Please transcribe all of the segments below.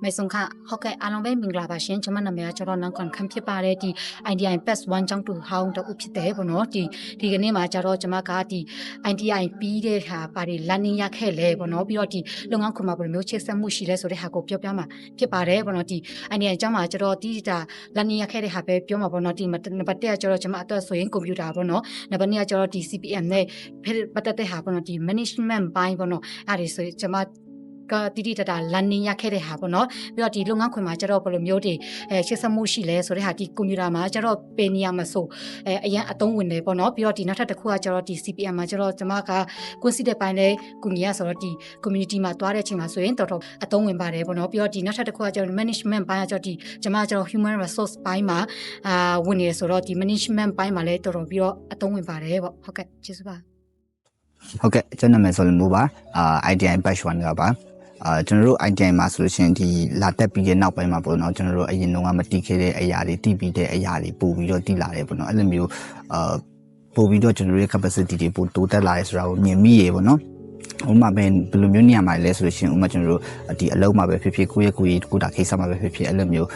ไม่สงค่ะเขาแก่อาลองไปมิงลาบาเชนชมันนำมาจรนังก่อนคำพิบาร์ที่ไอเดียเป็นวันจังตูเฮาแต่อุปเตะบเนาะที่กันนี่มาจรจะมากาที่ไอเดียปีเดค่ะปารีลันนี่ยาแค่เลยบเนาะพี่ว่าที่ลงอังคุมาบริโภคเช็คสมุชีเลยสุดท้ายก็เปียบมาพิบาร์บเนาะที่ไอเดียจะมาจรที่จะลันนี่ยาแค่ได้หาไปเปียมาบเนาะที่มันในประเทศจรจะมาตัวส่วนคอมพิวเตอร์บเนาะในประเทศจรที่ CPM เนี่ยเพื่อประเทศหาบเนาะที่ management ไปบเนาะอะไรส่วนจะมาก็ติดตาลันนี่ยาแค่ได้หาปเนาะพี่ว่าที่โรงงานคนมาจะรอปรมีโอดีเชื่อสมุชีเลยสุดท้ายที่คอมพิวเตอร์มาจะรอเป็นยามาสู่ยังอัตงวินเลยปเนาะพี่ว่าที่นักตะคู่จะรอที่ CPM มาจะรอจะมากะคุณสิเดไปในกลุ่มยาสุดที่คอมมูนิตี้มาตัวเรื่องมาส่วนต่ออัตงวินไปเลยปเนาะพี่ว่าที่นักตะคู่จะ management ไปจะที่จะมาจะรอ human resource ไปมาวันนี้สุดที่ management ไปมาเลยต่อพี่ว่าอัตงวินไปเลยบอกโอเคชิสุบ้าโอเคจะนำมาสรุปว่าไอเดียเป็นชวนกับว่าကျွန်တော်တို့ item မှာဆိုလို့ရှိရင်ဒီလာတက်ပြီးတဲ့နောက်ပိုင်းမှာပေါ့နော်ကျွန်တော်တို့အရင်တော့မတီးခဲ့တဲ့အရာတွေတီးပြီးတဲ့အရာတွေပို့ပြီးတော့တီးလာတယ်ပေါ့နော်အဲ့လိုမျိုးပို့ပြီးတော့ကျွန်တော်တို့ရဲ့ capacity တွေပို့တိုးတက်လာတယ်ဆိုတာကိုမြင်မိရေပေါ့နော်ဥပမာဘယ်လိုမျိုးနေရာမှာလဲဆိုလို့ရှိရင်ဥပမာကျွန်တော်တို့ဒီအလုံးမှာပဲဖြစ်ဖြစ်ကိုယ့်ရဲ့ကိုတာကိစ္စမှာပဲဖြစ်ဖြစ်အဲ့လိုမျိုး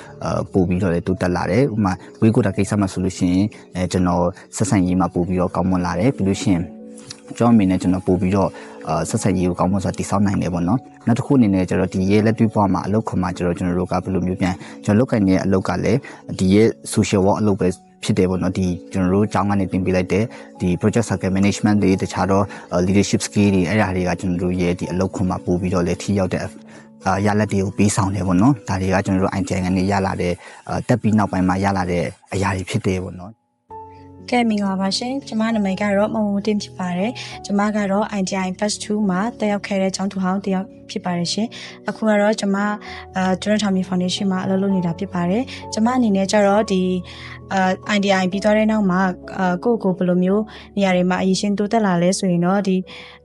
ပို့ပြီးတော့လည်းတိုးတက်လာတယ်ဥပမာကိုတာကိစ္စမှာဆိုလို့ရှိရင်ကျွန်တော်ဆက်ဆံရေးမှာပို့ပြီးတော့ကောင်းမွန်လာတယ်ပြီးလို့ရှိရင်ကျွန်တော်အမေနဲ့ကျွန်တော်ပို့ပြီးတော့ဆက်ဆက်ရေးကိုကောင်းမွန်စွာတည်ဆောက်နိုင်တယ်ပေါ့နော်နောက်တစ်ခုအနေနဲ့ကျတော့ဒီရဲ့လက်တွေ့ဘဝမှာအလုပ်ခွန်မှာကျတော့ကျွန်တော်တို့ကဘယ်လိုမျိုးပြန်ကျွန်တော်လုပ်ကိုင်နေတဲ့အလုပ်ကလည်းဒီရဲ့ social work အလုပ်ပဲဖြစ်တယ်ပေါ့နော်ဒီကျွန်တော်တို့ကျောင်းကနေတင်ပေးလိုက်တဲ့ဒီ project cycle management တွေတခြားတော့ leadership skill တွေအဲ့ဒါတွေကကျွန်တော်တို့ရဲ့ဒီအလုပ်ခွန်မှာပို့ပြီးတော့လည်းထိရောက်တဲ့ရလက်တွေကိုပေးဆောင်တယ်ပေါ့နော်ဒါတွေကကျွန်တော်တို့ ITI ကနေရလာတဲ့တက်ပြီးနောက်ပိုင်းမှာရလာတဲ့အရာတွေဖြစ်တယ်ပေါ့နော်ကဲမင်္ဂလာပါရှင်ကျမနာမည်ကတော့မမတင်ဖြစ်ပါတယ်ကျမကတော့ ITI Fast 2မှာတက်ရောက်ခဲ့တဲ့ကျောင်းသူဟောင်းတယောက်ဖြစ်ပါတယ်ရှင်အခုကတော့ကျမJordan Tommy Foundation မှာအလုပ်လုပ်နေတာဖြစ်ပါတယ်ကျမအနေနဲ့ကျတော့ဒီITI ပြီးသွားတဲ့နောက်မှာကိုဘယ်လိုမျိုးနေရာတွေမှာအရင်ရှင်းတိုးတက်လာလဲဆိုရင်တော့ဒ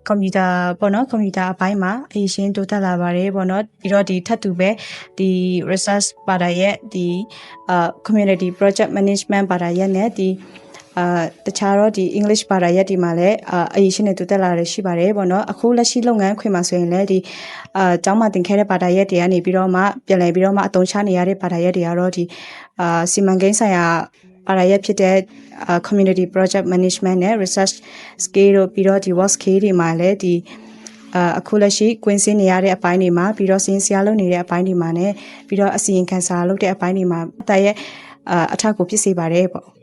ီကွန်ပျူတာပေါ့နော်ကွန်ပျူတာအပိုင်းမှာအရင်ရှင်းတိုးတက်လာပါတယ်ပေါ့နော်ပြီးတော့ဒီထပ်တူပဲဒီ research ပါတာရဲ့ဒီ community project management ပါတာရဲ့နဲ့ဒီတခြားတော့ဒီ English ဘာသာရပ်ဒီမှာလည်းအရေးရှင်နဲ့တူတက်လာရရှိပါတယ်ပေါ့နော်အခုလက်ရှိလုပ်ငန်းခွင်မှာဆိုရင်လည်းဒီကျောင်းမှာသင်ခဲ့တဲ့ဘာသာရပ်တွေကနေပြီးတော့မှပြန်လည်ပြီးတော့မှအသုံးချနေရတဲ့ဘာသာရပ်တွေကတော့ဒီစီမံကိန်းဆိုင်ရာဘာသာရပ်ဖြစ်တဲ့ community project management နဲ့ research skill တို့ပြီးတော့ဒီ work skill တွေမှာလည်းဒီအခုလက်ရှိကွင်းစင်းနေရတဲ့အပိုင်းတွေမှာပြီးတော့စင်းစရာလုပ်နေတဲ့အပိုင်းတွေမှာနဲ့ပြီးတော့အစီရင်ခံစာလုပ်တဲ့အပိုင်းတွေမှာတရဲ့အထောက်အကူဖြစ်စေပါတယ်ပေါ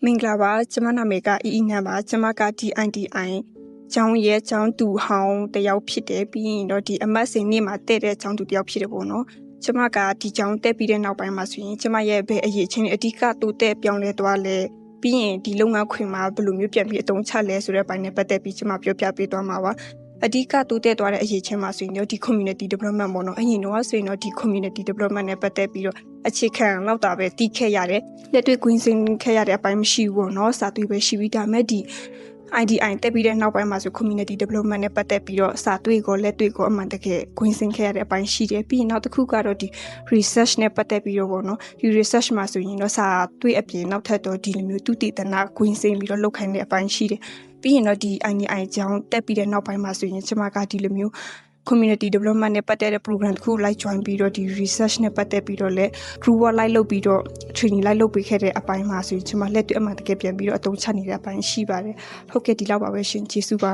့မင်္ဂလာပါကျမနာမည်ကအီအီနံပါကျမက DITI ကျောင်းရဲ့ကျောင်းသူဟောင်းတယောက်ဖြစ်တယ်ပြီးရင်တော့ဒီအမတ်စင်နေ့မှာတည့်တဲ့ကျောင်းသူတယောက်ဖြစ်တယ်ပေါ့နော်ကျမကဒီကျောင်းတက်ပြီးတဲ့နောက်ပိုင်းမှာဆိုရင်ကျမရဲ့ဘယ်အရေးချင်းအဓိကတိုးတက်ပြောင်းလဲသွားလဲပြီးရင်ဒီလုပ်ငန်းခွင်မှာဘယ်လိုမျိုးပြန်ပြီးအသုံးချလဲဆိုတဲ့ဘိုင်းနဲ့ပတ်သက်ပြီးကျမပြောပြပေးသွားမှာပါအဓိကတိုးတက်သွားတဲ့အရေးချင်းမှာဆိုရင်တော့ဒီ community development ပေါ့နော်အရင်တော့ဆိုရင်တော့ဒီ community development နဲ့ပတ်သက်ပြီးတော့အခြေခံလောက်တာပဲတီးခဲ့ရတယ်လက်တွေ့ကွင်းစင်းခဲ့ရတဲ့အပိုင်းမရှိဘူးပေါ့နော်စာသွေးပဲရှိပြီးဒါမဲ့ဒီ IDI တက်ပြီးတဲ့နောက်ပိုင်းမှာဆို community development နဲ့ပတ်သက်ပြီးတော့စာသွေးကိုလက်တွေ့ကိုအမှန်တကယ်ကွင်းစင်းခဲ့ရတဲ့အပိုင်းရှိတယ်ပြီးရင်နောက်တစ်ခုကတော့ဒီ research နဲ့ပတ်သက်ပြီးတော့ပေါ့နော်ဒီ research မှာဆိုရင်တော့စာသွေးအပြင်နောက်ထပ်တော့ဒီလိုမျိုးသူတည်တနာကွင်းစင်းပြီးတော့လုပ်ခိုင်းတဲ့အပိုင်းရှိတယ်ပြီးရင်တော့ဒီ IDI ကျောင်းတက်ပြီးတဲ့နောက်ပိုင်းမှာဆိုရင်ကျွန်မကဒီလိုမျိုး community development နဲ့ပတ်သက်တဲ့ program တစ်ခုလိုက် join ပြီးတော့ဒီ research နဲ့ပတ်သက်ပြီးတော့လည်း group work လိုက်လုပ်ပြီးတော့ training လိုက်လုပ်ပေးခဲ့တဲ့အပိုင်းမှာဆိုရင်ကျွန်မလက်တွေ့အမှန်တကယ်ပြန်ပြီးတော့အသုံးချနေတဲ့အပိုင်းရှိပါတယ်ဟုတ်ကဲ့ဒီလောက်ပါပဲရှင်ကျေးဇူးပါ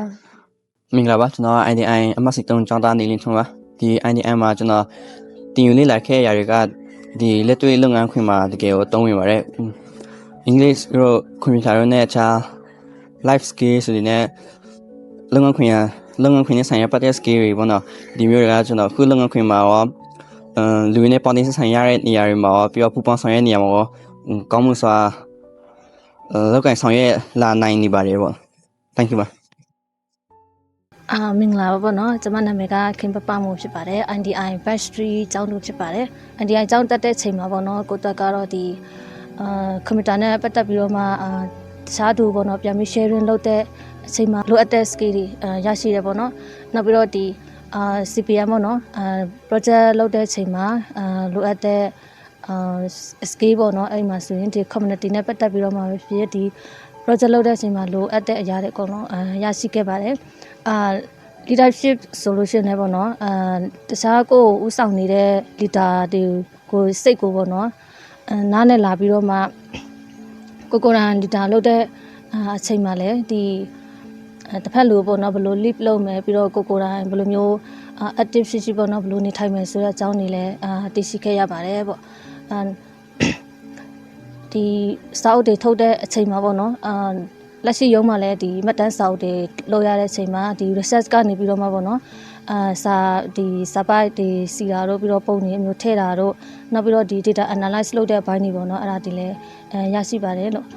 မင်္ဂလာပါကျွန်တော် IDI အမတ်စစ်တုံးကျောင်းသားနေလင်းထွန်းပါဒီ IDI မှာကျွန်တော်တင်ယူလေ့လာခဲ့ရတွေကဒီလက်တွေ့လုပ်ငန်းခွင်မှာတကယ်ကိုသုံးဝင်ပါတယ် English ရော computer ရောနဲ့အခြား life skill ဆိုတဲ့လုပ်ငန်းခွင်နဲ့ဆိုင်ရာပတ်သက် skill တွေပေါ့နော်ဒီမျိုးတွေကကျွန်တော်ခုလုပ်ငန်းခွင်မှာရောလူတွေနဲ့ပေါင်းတင်ဆိုင်ရတဲ့နေရာတွေမှာရောပြီးတော့ပူပေါင်းဆောင်ရွက်နေရမှာရောကောင်းမှုစွာလောက်ကိုင်ဆောင်ရွက်လာနိုင်နေပါတယ်ပေါ့ thank you ပါမင်္ဂလာပါပေါ့နော်ကျွန်မနာမည်ကခင်ပပမှုဖြစ်ပါတယ် IDI Batch 3ကျောင်းသူဖြစ်ပါတယ် IDI ကျောင်းတက်တဲ့ချိန်မှာပေါ့နော်ကိုတက်ကတော့ဒီကွန်ပျူတာနဲ့ပတ်သက်ပြီးတော့မှတခြားသူပေါ့နော်ပြန်ပြီး sharing လုပ်တဲ့အချိန်မှာလိုအပ်တဲ့ skill တွေရရှိတယ်ပေါ့နော်နောက်ပြီးတော့ဒီCPM ပေါ့နော်project လုပ်တဲ့အချိန်မှာလိုအပ်တဲ့skill ပေါ့နော်အဲ့မှာဆိုရင်ဒီ community နဲ့ပတ်သက်ပြီးတော့မှဖြစ်ဒီ project လုပ်တဲ့အချိန်မှာလိုအပ်တဲ့အရာတွေအကုန်လုံးရရှိခဲ့ပါတယ် leadership solution နဲ့ပေါ့နော်တခြားကိုဥဆောင်နေတဲ့ leader တွေကိုစိတ်ကိုပေါ့နော်နားနဲ့လာပြီးတော့မှကိုယ်တိုင် leader လုပ်တဲ့အချိန်မှာလည်းဒီတစ်ဖက်လူပေါ့နော်ဘယ်လို lead လုပ်မယ်ပြီးတော့ကိုယ်တိုင်ဘယ်လိုမျိုးactive ရှိပေါ့နော်ဘယ်လိုနေထိုင်မယ်ဆိုတဲ့အကြောင်းတွေလည်းသိရှိခဲ့ရပါတယ်ပေါ့ဒီစာအုပ်တွေထုတ်တဲ့အချိန်မှာပေါ့နော်လက်ရှိရုံးမှာလည်းဒီမှတ်တမ်းစာအုပ်တွေလုပ်ရတဲ့အချိန်မှာဒီ research ကနေပြီးတော့မှပေါ့နော်စာပိုက်ဒီစီတာတို့ပြီးတော့ပုံနေမျိုးထည့်တာတို့နောက်ပြီးတော့ဒီ data analyze လုပ်တဲ့အပိုင်းတွေပေါ့နော်အဲ့ဒါဒီလည်းရရှိပါတယ်လို့